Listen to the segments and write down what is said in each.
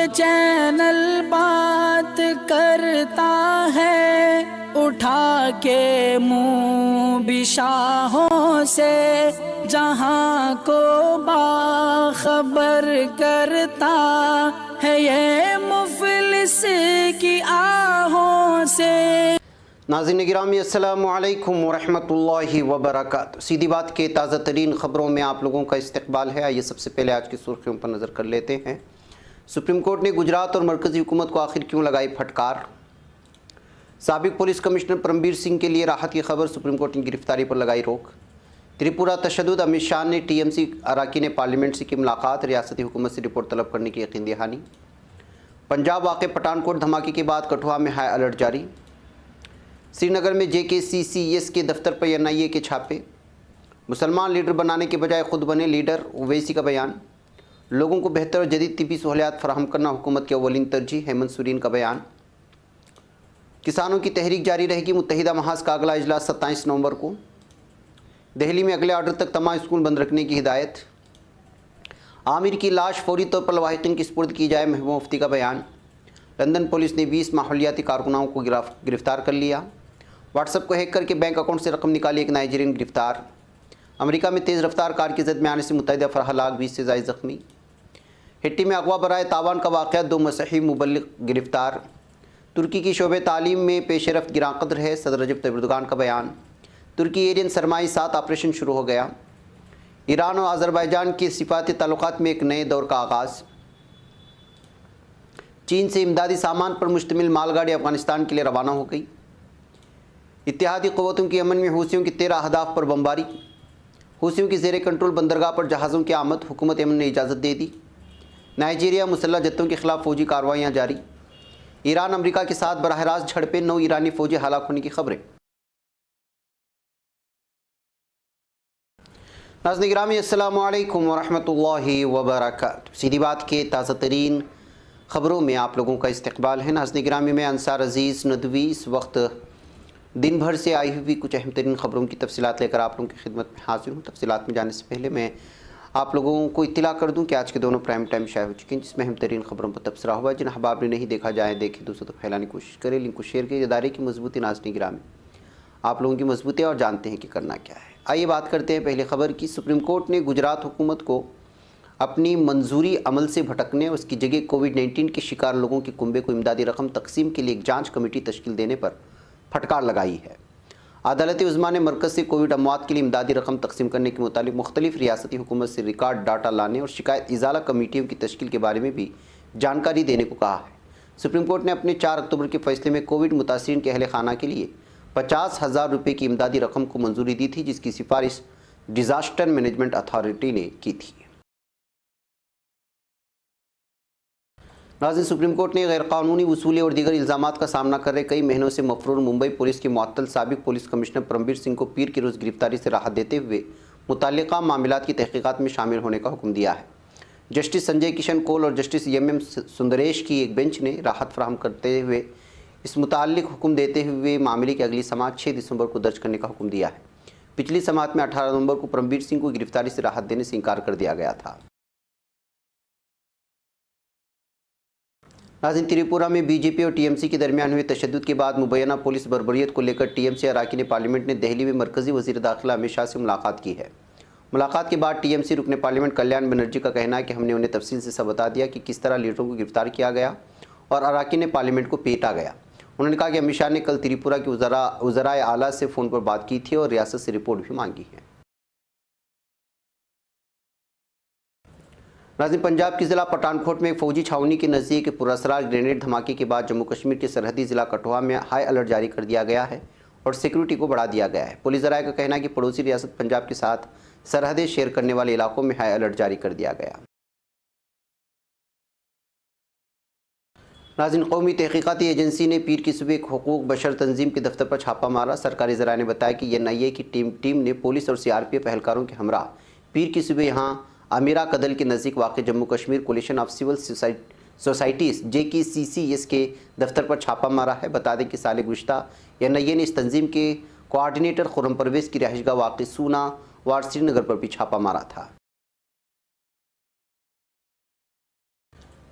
Channel بات کرتا ہے اٹھا کے منہ بھی شاہوں سے، جہاں کو باخبر کرتا ہے یہ مفلس کی آہوں سے۔ ناظرین گرامی السلام علیکم ورحمۃ اللہ وبرکاتہ۔ سیدھی بات کے تازہ ترین خبروں میں آپ لوگوں کا استقبال ہے۔ آئیے سب سے پہلے آج کی سرخیوں پر نظر کر لیتے ہیں۔ سپریم کورٹ نے گجرات اور مرکزی حکومت کو آخر کیوں لگائی پھٹکار؟ سابق پولیس کمشنر پرمبیر سنگھ کے لیے راحت کی خبر، سپریم کورٹ نے گرفتاری پر لگائی روک۔ تریپورہ تشدد، امت شاہ نے ٹی ایم سی اراکین پارلیمنٹ سے کی ملاقات، ریاستی حکومت سے رپورٹ طلب کرنے کی یقین دہانی۔ پنجاب واقع پٹھان کوٹ دھماکے کے بعد کٹھوعہ میں ہائی الرٹ جاری۔ سری نگر میں JKCCS کے دفتر پر NIA کے چھاپے۔ مسلمان لیڈر بنانے کے بجائے خود بنے لیڈر، اویسی کا بیان۔ لوگوں کو بہتر اور جدید طبی سہولیات فراہم کرنا حکومت کی اولین ترجیح، ہیمنت سورین کا بیان۔ کسانوں کی تحریک جاری رہے گی، متحدہ محاذ کا اگلا اجلاس 27 نومبر کو۔ دہلی میں اگلے آرڈر تک تمام اسکول بند رکھنے کی ہدایت۔ عامر کی لاش فوری طور پر لواحقین کی سپرد کی جائے، محبوبہ مفتی کا بیان۔ لندن پولیس نے 20 ماحولیاتی کارکنوں کو گرفتار کر لیا۔ واٹس ایپ کو ہیک کر کے بینک اکاؤنٹ سے رقم نکالی، ایک نائجیرین گرفتار۔ امریکہ میں تیز رفتار کار کی زد میں آنے سے متعدد افراد ہلاک، 20 سے زائد زخمی۔ ہٹی میں اغوا برائے تاوان کا واقعہ، 2 مسیحی مبلغ گرفتار۔ ترکی کی شعبہ تعلیم میں پیش رفت گراں قدر ہے، صدر رجب طیب اردوغان کا بیان۔ ترکی ایرین سرمائی 7 آپریشن شروع ہو گیا۔ ایران اور آذربائیجان کے سفارتی تعلقات میں ایک نئے دور کا آغاز۔ چین سے امدادی سامان پر مشتمل مال گاڑی افغانستان کے لیے روانہ ہو گئی۔ اتحادی قوتوں کی یمن میں حوثیوں کی 13 اہداف پر بمباری۔ حوثیوں کی زیر کنٹرول بندرگاہ پر جہازوں کی آمد، حکومت یمن نے اجازت دے دی۔ نائجیریا مسلح جتوں کے خلاف فوجی کارروائیاں جاری۔ ایران امریکہ کے ساتھ براہ راست جھڑپیں، 9 ایرانی فوجی ہلاک ہونے کی خبریں۔ ناظرین گرامی السلام علیکم ورحمۃ اللہ وبرکاتہ۔ سیدھی بات کے تازہ ترین خبروں میں آپ لوگوں کا استقبال ہے۔ ناظرین گرامی میں انصار عزیز ندوی اس وقت دن بھر سے آئی ہوئی کچھ اہم ترین خبروں کی تفصیلات لے کر آپ لوگوں کی خدمت میں حاضر ہوں۔ تفصیلات میں جانے سے پہلے میں آپ لوگوں کو اطلاع کر دوں کہ آج کے دونوں پرائم ٹائم شائع ہو چکے ہیں، جس میں اہم ترین خبروں پر تبصرہ ہوا ہے۔ جن احباب نے نہیں دیکھا جائے دیکھیں، دوسروں تک پھیلانے کی کوشش کریں، لنک کو شیئر کیجیے۔ ادارے کی مضبوطی، ناظرین گرامی آپ لوگوں کی مضبوطی اور جانتے ہیں کہ کرنا کیا ہے۔ آئیے بات کرتے ہیں پہلے خبر کی۔ سپریم کورٹ نے گجرات حکومت کو اپنی منظوری عمل سے بھٹکنے اور اس کی جگہ کووڈ-19 کے شکار لوگوں کے کنبے کو امدادی رقم تقسیم کے لیے ایک جانچ کمیٹی تشکیل دینے پر پھٹکار لگائی ہے۔ عدالت عظمیٰ نے مرکز سے کووڈ اموات کے لیے امدادی رقم تقسیم کرنے کے متعلق مختلف ریاستی حکومت سے ریکارڈ ڈاٹا لانے اور شکایت ازالہ کمیٹیوں کی تشکیل کے بارے میں بھی جانکاری دینے کو کہا ہے۔ سپریم کورٹ نے اپنے 4 اکتوبر کے فیصلے میں کووڈ متاثرین کے اہل خانہ کے لیے 50,000 روپے کی امدادی رقم کو منظوری دی تھی، جس کی سفارش ڈیزاسٹر مینجمنٹ اتھارٹی نے کی تھی۔ ناظرین سپریم کورٹ نے غیر قانونی وصولی اور دیگر الزامات کا سامنا کر رہے کئی مہینوں سے مفرور ممبئی پولیس کے معطل سابق پولیس کمشنر پرمبیر سنگھ کو پیر کے روز گرفتاری سے راحت دیتے ہوئے متعلقہ معاملات کی تحقیقات میں شامل ہونے کا حکم دیا ہے۔ جسٹس سنجے کشن کول اور جسٹس MM سندریش کی ایک بینچ نے راحت فراہم کرتے ہوئے اس متعلق حکم دیتے ہوئے معاملے کی اگلی سماعت 6 دسمبر کو درج کرنے کا حکم دیا ہے۔ پچھلی سماعت میں 18 نومبر کو پرمبیر سنگھ کو گرفتاری سے راحت دینے سے انکار کر دیا گیا تھا۔ ناظرین تریپورہ میں BJP اور TMC کے درمیان ہوئے تشدد کے بعد مبینہ پولیس بربریت کو لے کر TMC اراکین پارلیمنٹ نے دہلی میں مرکزی وزیر داخلہ امت شاہ سے ملاقات کی ہے۔ ملاقات کے بعد TMC رکن پارلیمنٹ کلیان بنرجی کا کہنا ہے کہ ہم نے انہیں تفصیل سے سب بتا دیا کہ کس طرح لیڈروں کو گرفتار کیا گیا اور اراکین پارلیمنٹ کو پیٹا گیا۔ انہوں نے کہا کہ امت شاہ نے کل تریپورہ کے وزرائے اعلیٰ سے فون پر بات کی تھی اور ریاست سے رپورٹ بھی مانگی ہے۔ ناظرین پنجاب کی ضلع پٹھان کوٹ میں ایک فوجی چھاؤنی کے نزدیک پراسرار گرینیڈ دھماکے کے بعد جموں کشمیر کے سرحدی ضلع کٹھوعہ میں ہائی الرٹ جاری کر دیا گیا ہے اور سیکیورٹی کو بڑھا دیا گیا ہے۔ پولیس ذرائع کا کہنا ہے کہ پڑوسی ریاست پنجاب کے ساتھ سرحدیں شیئر کرنے والے علاقوں میں ہائی الرٹ جاری کر دیا گیا۔ ناظرین قومی تحقیقاتی ایجنسی نے پیر کی صبح ایک حقوق بشر تنظیم کے دفتر پر چھاپہ مارا۔ سرکاری ذرائع نے بتایا کہ NIA کی ٹیم نے پولیس اور CRPF اہلکاروں کے ہمراہ پیر کی صبح یہاں امیرا کدل کے نزدیک واقع Jammu Kashmir coalition of civil societies JKCCS کے دفتر پر چھاپہ مارا ہے۔ بتا دیں کہ سال گزشتہ NIA نے اس تنظیم کے کوآرڈینیٹر خرم پرویز کی رہائش گاہ واقع سونا وارڈ سری نگر پر بھی چھاپہ مارا تھا۔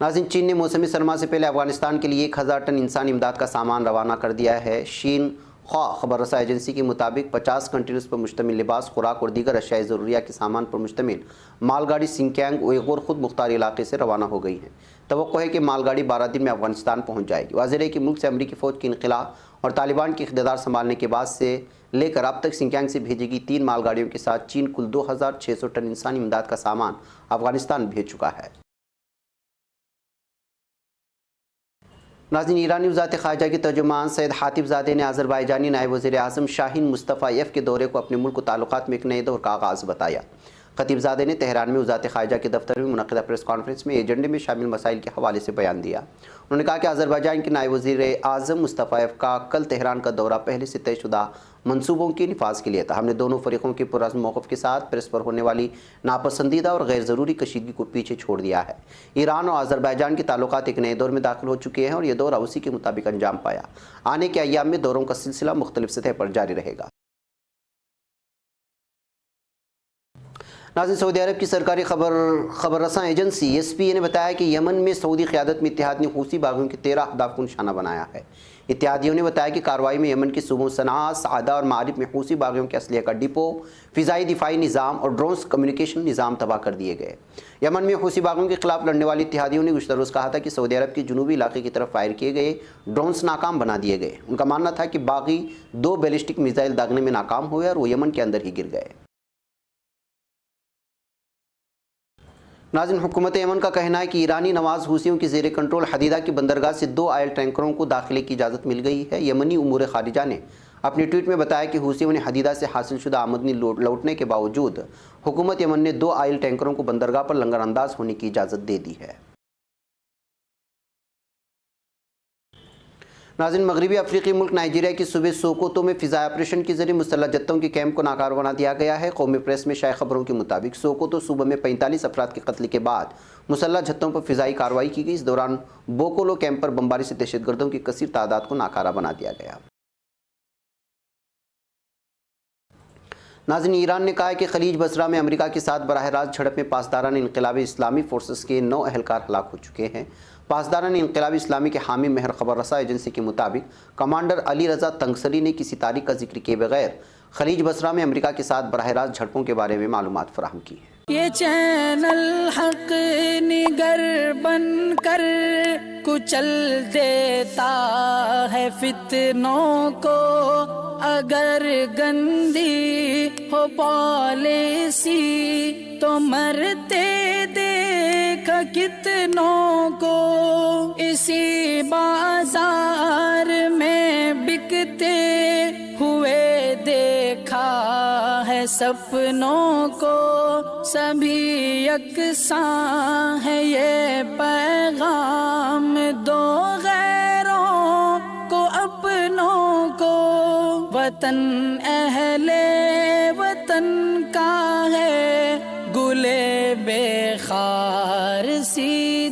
ناظرین، چین نے موسمی سرما سے پہلے افغانستان کے لیے 1000 ٹن انسانی امداد کا سامان روانہ کر دیا ہے۔ شین خواہ خبر رساں ایجنسی کے مطابق 50 کنٹینرز پر مشتمل لباس، خوراک اور دیگر اشیاء ضروریہ کے سامان پر مشتمل مال گاڑی سنکیانگ اوئیغور خود مختار علاقے سے روانہ ہو گئی ہے۔ توقع ہے کہ مال گاڑی 12 دن میں افغانستان پہنچ جائے گی۔ واضح ہے کہ ملک سے امریکی فوج کی انخلا اور طالبان کی اقتدار سنبھالنے کے بعد سے لے کر اب تک سنکیانگ سے بھیجی گئی 3 مال گاڑیوں کے ساتھ چین کل 2600 ٹن انسانی امداد کا سامان افغانستان بھیج چکا ہے۔ ناظرین، ایرانی وزارت خارجہ کے ترجمان سید حاتب زادے نے آذربائیجانی نائب وزیر اعظم شاہین مصطفیف کے دورے کو اپنے ملک و تعلقات میں ایک نئے دور کا آغاز بتایا۔ خطیب زادے نے تہران میں وزارت خارجہ کے دفتر میں منعقدہ پریس کانفرنس میں ایجنڈے میں شامل مسائل کے حوالے سے بیان دیا۔ انہوں نے کہا کہ آذربائیجان کے نائب وزیر اعظم مصطفیف کا کل تہران کا دورہ پہلے سے طے شدہ منصوبوں کے نفاذ کے لیے تھا۔ ہم نے دونوں فریقوں کے پرعزم موقف کے ساتھ پریس پر ہونے والی ناپسندیدہ اور غیر ضروری کشیدگی کو پیچھے چھوڑ دیا ہے۔ ایران اور آذربائیجان کے تعلقات ایک نئے دور میں داخل ہو چکے ہیں اور یہ دورہ اسی کے مطابق انجام پایا۔ آنے کے ایام میں دوروں کا سلسلہ مختلف سطح پر جاری رہے گا۔ ناظرین، سعودی عرب کی سرکاری خبر رساں ایجنسی SPA نے بتایا کہ یمن میں سعودی قیادت میں اتحاد نے حوثی باغیوں کے 13 اہداف کو نشانہ بنایا ہے۔ اتحادیوں نے بتایا کہ کارروائی میں یمن کے صوبوں صنعاء، صعدہ اور معارف میں حوثی باغیوں کے اسلحے کا ڈپو، فضائی دفاعی نظام اور ڈرونز کمیونیکیشن نظام تباہ کر دیے گئے۔ یمن میں حوثی باغیوں کے خلاف لڑنے والی اتحادیوں نے گزشتہ روز کہا تھا کہ سعودی عرب کے جنوبی علاقے کی طرف فائر کیے گئے ڈرونز ناکام بنا دیے گئے۔ ان کا ماننا تھا کہ باغی 2 بیلسٹک میزائل داغنے میں ناکام ہوئے اور وہ یمن کے اندر ہی گر گئے۔ ناظرین، حکومت یمن کا کہنا ہے کہ ایرانی نواز حوثیوں کی زیر کنٹرول حدیدہ کی بندرگاہ سے 2 آئل ٹینکروں کو داخلے کی اجازت مل گئی ہے۔ یمنی امور خارجہ نے اپنے ٹویٹ میں بتایا کہ حوثیوں نے حدیدہ سے حاصل شدہ آمدنی لوٹنے کے باوجود حکومت یمن نے 2 آئل ٹینکروں کو بندرگاہ پر لنگر انداز ہونے کی اجازت دے دی ہے۔ ناظرین، مغربی افریقی ملک نائجیریا کی صوبے سوکوتو میں فضائی آپریشن کے ذریعے مسلح جتوں کے کیمپ کو ناکار بنا دیا گیا ہے۔ قومی پریس میں شائع خبروں کے مطابق سوکوتو صوبہ میں 45 افراد کے قتل کے بعد مسلح جتوں پر فضائی کارروائی کی گئی۔ اس دوران بوکولو کیمپ پر بمباری سے دہشت گردوں کی کثیر تعداد کو ناکارہ بنا دیا گیا۔ ناظرین، ایران نے کہا ہے کہ خلیج بصرہ میں امریکہ کے ساتھ براہ راست جھڑپ میں پاسداران انقلاب اسلامی فورسز کے 9 اہلکار ہلاک ہو چکے ہیں۔ پاسداران انقلاب اسلامی کے حامی مہر خبر رساں ایجنسی کے مطابق کمانڈر علی رضا تنگسری نے کسی تاریخ کا ذکر کیے بغیر خلیج بصرہ میں امریکہ کے ساتھ براہ راست جھڑپوں کے بارے میں معلومات فراہم کی ہیں۔ یہ چینل حق نگر بن کر کچل دیتا ہے فتنوں کو، اگر گندی ہو پالیسی تو مرتے دیکھ کتنوں کو، اسی بازار میں بکتے ہوئے دیکھا ہے سپنوں کو، سبھی یکساں ہے یہ پیغام دو غیروں کو اپنوں کو، وطن اہل وطن کا ہے گلے بے خار سی